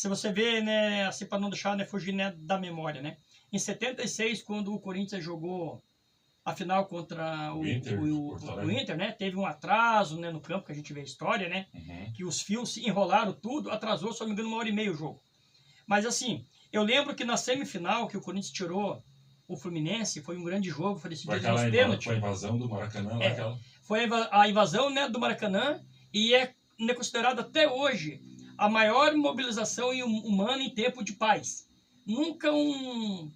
se você vê, né, assim, para não deixar, né, fugir, né, da memória, né? Em 76, quando o Corinthians jogou a final contra o Inter, né? Teve um atraso, né, no campo, que a gente vê a história, né? Que os fios se enrolaram tudo, atrasou, se não me engano, 1h30 o jogo. Mas assim, eu lembro que na semifinal, que o Corinthians tirou o Fluminense, foi um grande jogo, foi decidido nos pênaltis. Foi a invasão do Maracanã lá, aquela... Foi a invasão, né, do Maracanã, e é considerada até hoje a maior mobilização humana em tempo de paz. Nunca um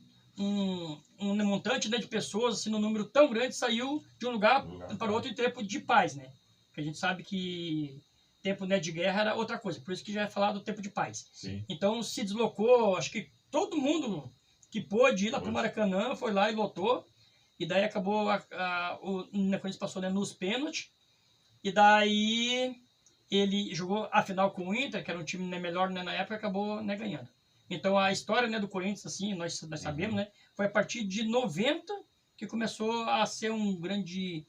montante, né, de pessoas assim, num número tão grande saiu de um lugar para outro em tempo de paz, né? Porque a gente sabe que tempo, né, de guerra era outra coisa, por isso que já é falado tempo de paz. Sim. Então se deslocou, acho que todo mundo que pôde ir lá para o Maracanã foi lá e lotou, e daí acabou o Corinthians passou, né, nos pênaltis, e daí ele jogou a final com o Inter, que era um time, né, melhor, né, na época, acabou, né, ganhando. Então a história, né, do Corinthians, assim, nós sabemos, né, foi a partir de 90 que começou a ser um grande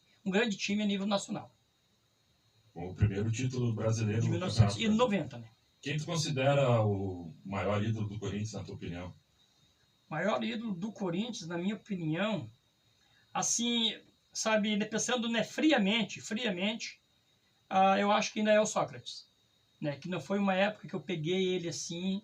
time a nível nacional. O primeiro título brasileiro de 1990, né? Quem tu considera o maior ídolo do Corinthians, na tua opinião? Maior ídolo do Corinthians, na minha opinião, assim, sabe, pensando, né, friamente, eu acho que ainda é o Sócrates, né? Que não foi uma época que eu peguei ele assim,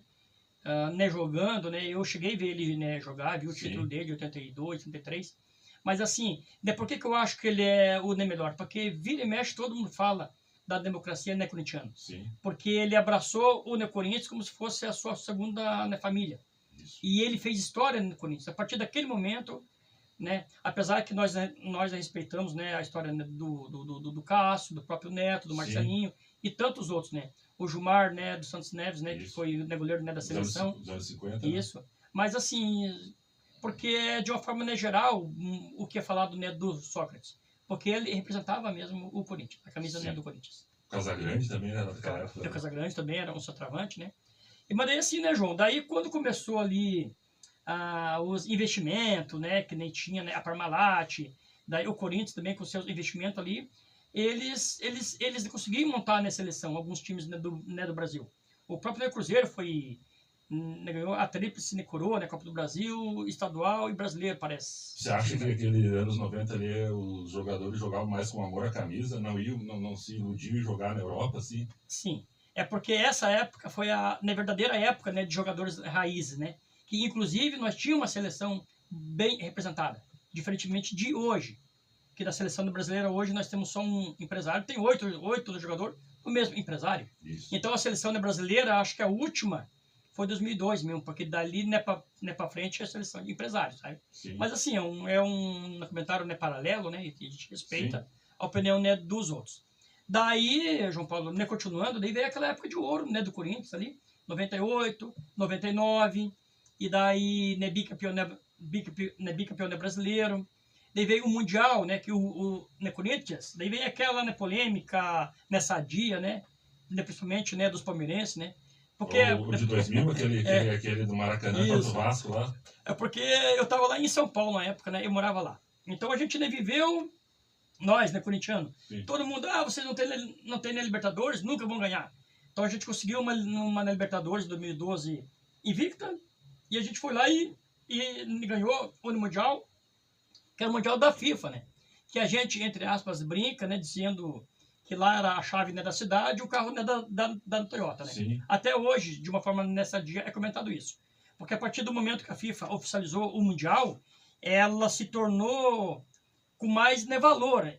né, jogando, né? Eu cheguei a ver ele, né, jogar, vi o título dele, 82, 83. Mas assim, né, por que eu acho que ele é o melhor? Porque vira e mexe todo mundo fala da democracia, né, corintiana. Sim. Porque ele abraçou o Corinthians como se fosse a sua segunda, né, família. Isso. E ele fez história no Corinthians. A partir daquele momento, né, apesar que nós respeitamos, né, a história, né, do Cássio, do próprio Neto, do Marcelinho, sim, e tantos outros, né? O Gilmar, né, do Santos Neves, né, isso, que foi o goleiro, né, da seleção. Dos anos 50. Isso. Né? Mas assim, porque de uma forma, né, geral, o que é falado, né, do Sócrates, porque ele representava mesmo o Corinthians, a camisa, né, do Corinthians. Casagrande também era daquela época. O Casagrande também era um centroavante, né? E mas daí assim, né, João? Daí quando começou ali os investimentos, né, que nem tinha, né, a Parmalat, daí o Corinthians também com seus investimentos ali, eles conseguiram montar na seleção alguns times, né, do Brasil. O próprio Cruzeiro foi, ganhou a tríplice, né, coroa, né, Copa do Brasil, estadual e brasileiro, parece. Você acha que aqueles anos 90 ali, os jogadores jogavam mais com amor à camisa, não se iludiam em jogar na Europa, assim? Sim, é porque essa época foi na verdadeira época, né, de jogadores raízes, né? Que inclusive nós tínhamos uma seleção bem representada, diferentemente de hoje, que da seleção brasileira hoje nós temos só um empresário, tem oito jogadores, o mesmo empresário. Isso. Então a seleção brasileira, acho que a última foi 2002 mesmo, porque dali, né, para frente é a seleção de empresários, sabe? Sim. Mas assim, é um comentário, né, paralelo, né, e a gente respeita, sim, a opinião, né, dos outros. Daí, João Paulo, né, continuando, daí veio aquela época de ouro, né, do Corinthians ali, 98, 99, e daí, né, bicampeão, né, brasileiro. Daí veio o Mundial, né, que o Corinthians, daí veio aquela, né, polêmica, né, sadia, né, principalmente, né, dos palmeirenses, né. Porque, o de 2000, aquele do Maracanã contra o Vasco lá. É porque eu estava lá em São Paulo na época, né, eu morava lá. Então a gente, né, viveu, nós, né, corintiano, sim, todo mundo, vocês não tem, né, Libertadores, nunca vão ganhar. Então a gente conseguiu uma Libertadores 2012 invicta, e a gente foi lá e ganhou o Mundial, que era o Mundial da FIFA, né? Que a gente, entre aspas, brinca, né, dizendo que lá era a chave, né, da cidade e o carro, né, da Toyota, né? Sim. Até hoje, de uma forma nessa dia, é comentado isso. Porque a partir do momento que a FIFA oficializou o Mundial, ela se tornou com mais, né, valor,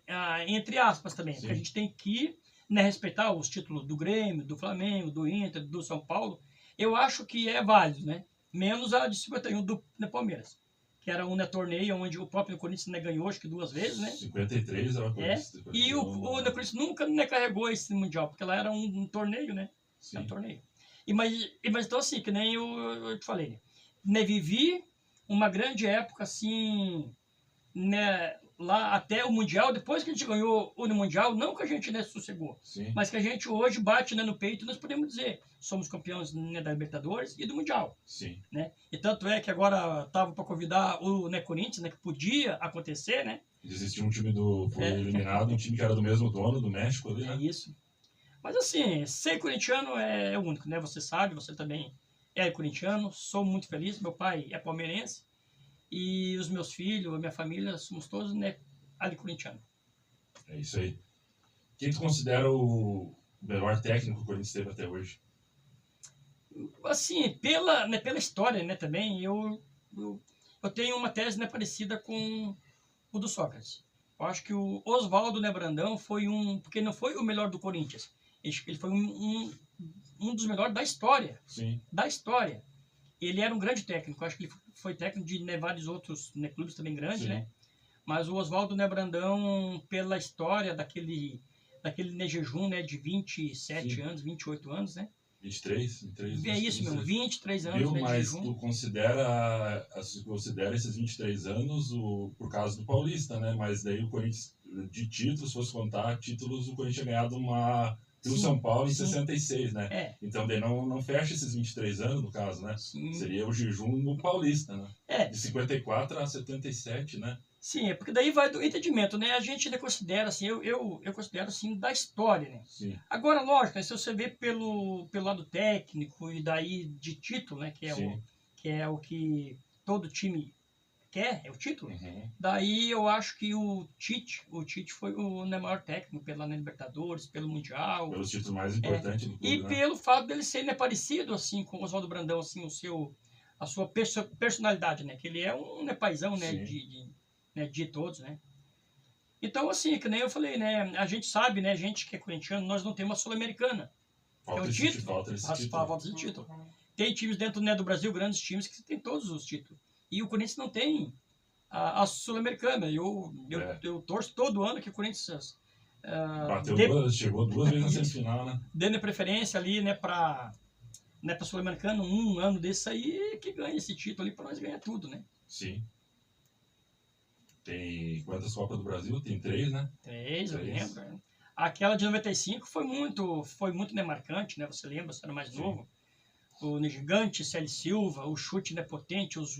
entre aspas também. Sim. Porque a gente tem que, né, respeitar os títulos do Grêmio, do Flamengo, do Inter, do São Paulo. Eu acho que é válido, né? Menos a de 51 do Palmeiras, que era um, né, torneio onde o próprio Corinthians, né, ganhou, acho que 2 vezes, né? 53 era uma coisa. E o Corinthians nunca, né, carregou esse Mundial, porque lá era um torneio, né? Sim. Era um torneio. Mas então, assim, que nem eu te falei, né, vivi uma grande época, assim, né, lá até o Mundial, depois que a gente ganhou o Mundial, não que a gente, né, sossegou, sim, mas que a gente hoje bate, né, no peito e nós podemos dizer, somos campeões, né, da Libertadores e do Mundial. Sim. Né? E tanto é que agora estava para convidar o, né, Corinthians, né, que podia acontecer, né? Existia um time foi eliminado, um time que era do mesmo dono, do México ali, né? É isso. Mas assim, ser corintiano é único, né? Você sabe, você também é corintiano. Sou muito feliz. Meu pai é palmeirense. E os meus filhos, a minha família, somos todos, né, ali corintiano. É isso aí. Quem tu considera o melhor técnico que o Corinthians teve até hoje? Assim, pela história, né, também, eu tenho uma tese, né, parecida com o do Sócrates. Eu acho que o Oswaldo, né, Brandão foi porque não foi o melhor do Corinthians. Ele foi um dos melhores da história. Sim. Da história. Ele era um grande técnico. Eu acho que ele foi técnico de, né, vários outros, né, clubes também grandes, Sim. né? Mas o Oswaldo, né, Brandão, pela história daquele né, jejum, né, de 27 Sim. anos, 28 anos, né? 23? É isso mesmo, 23 anos, Viu, né, de mas jejum. tu considera esses 23 anos por causa do Paulista, né? Mas daí o Corinthians, de títulos, se fosse contar títulos, o Corinthians tinha ganhado pelo São Paulo em 66, né? É. Então daí não fecha esses 23 anos, no caso, né? Sim. Seria o jejum no Paulista, né? É. De 54 a 77, né? Sim, é porque daí vai do entendimento, né? A gente ainda considera, assim, eu considero, assim, da história, né? Sim. Agora, lógico, se você vê pelo lado técnico e daí de título, né? Que é o que todo time quer, é o título. Uhum. Daí eu acho que o Tite foi o maior técnico pela Libertadores, pelo Mundial. Pelos títulos mais importantes do clube, E né? pelo fato dele ser, né, parecido, assim, com o Oswaldo Brandão, assim, a sua personalidade, né? Que ele é um, né, paizão, né? De todos, né? Então, assim, que nem eu falei, né? A gente sabe, né? A gente que é corintiano, nós não temos uma Sul-Americana. Falta esse título. Falta esse título. Tem times dentro, né, do Brasil, grandes times, que tem todos os títulos. E o Corinthians não tem a Sul-Americana. Eu torço todo ano que o Corinthians chegou duas vezes na semifinal, né? Dando preferência ali, né, para Sul-Americana, um ano desse aí, que ganha esse título ali para nós ganhar tudo, né? Sim. Tem quantas Copas do Brasil? Tem 3, né? 3, eu lembro. Aquela de 95 foi muito, né, marcante, né? Você lembra, você era mais novo. O gigante Célio Silva, o chute, né, potente, os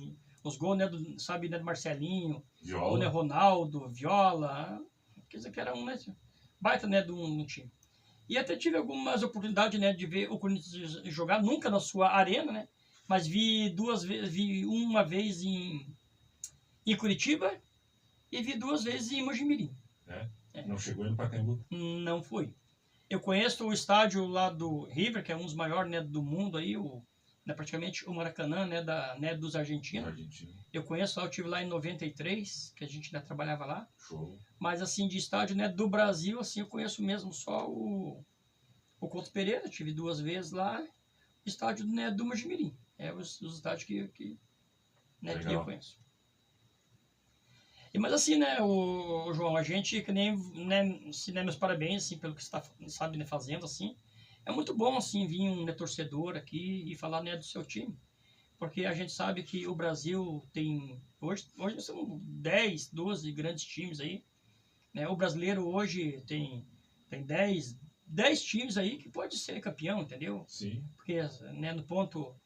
gols, né, do Marcelinho, Viola. né, Ronaldo, Viola, quer dizer que era né, baita, né, de um time. E até tive algumas oportunidades, né, de ver o Corinthians jogar, nunca na sua arena, né, mas vi uma vez em Curitiba e vi 2 vezes em Mojimirim. Não chegou no Pacaembu? Não fui. Eu conheço o estádio lá do River, que é um dos maiores, né, do mundo aí, né, praticamente o Maracanã, né, dos argentinos. Eu conheço lá, eu estive lá em 93, que a gente ainda trabalhava lá. Show. Mas assim, de estádio, né, do Brasil, assim, eu conheço mesmo só o Couto Pereira, eu tive 2 vezes lá, estádio, né, do Mojimirim. Os estádios que eu conheço. Mas assim, né, o João, a gente que nem, né, meus parabéns, assim, pelo que você tá, sabe, né, fazendo, assim. É muito bom, assim, vir um, né, torcedor aqui e falar, né, do seu time. Porque a gente sabe que o Brasil tem, hoje são 10, 12 grandes times aí, né? O brasileiro hoje tem 10 times aí que pode ser campeão, entendeu? Sim. Porque, né, no ponto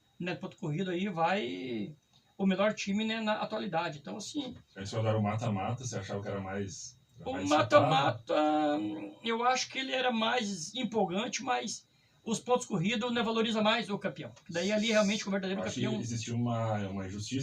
corrido aí vai o melhor time, né, na atualidade. Então, assim... Eles jogaram o mata-mata, você achava que era mais... O mata-mata, eu acho que ele era mais empolgante, mas os pontos corridos, né, valoriza mais o campeão. Daí ali realmente o verdadeiro campeão... Existiu uma injustiça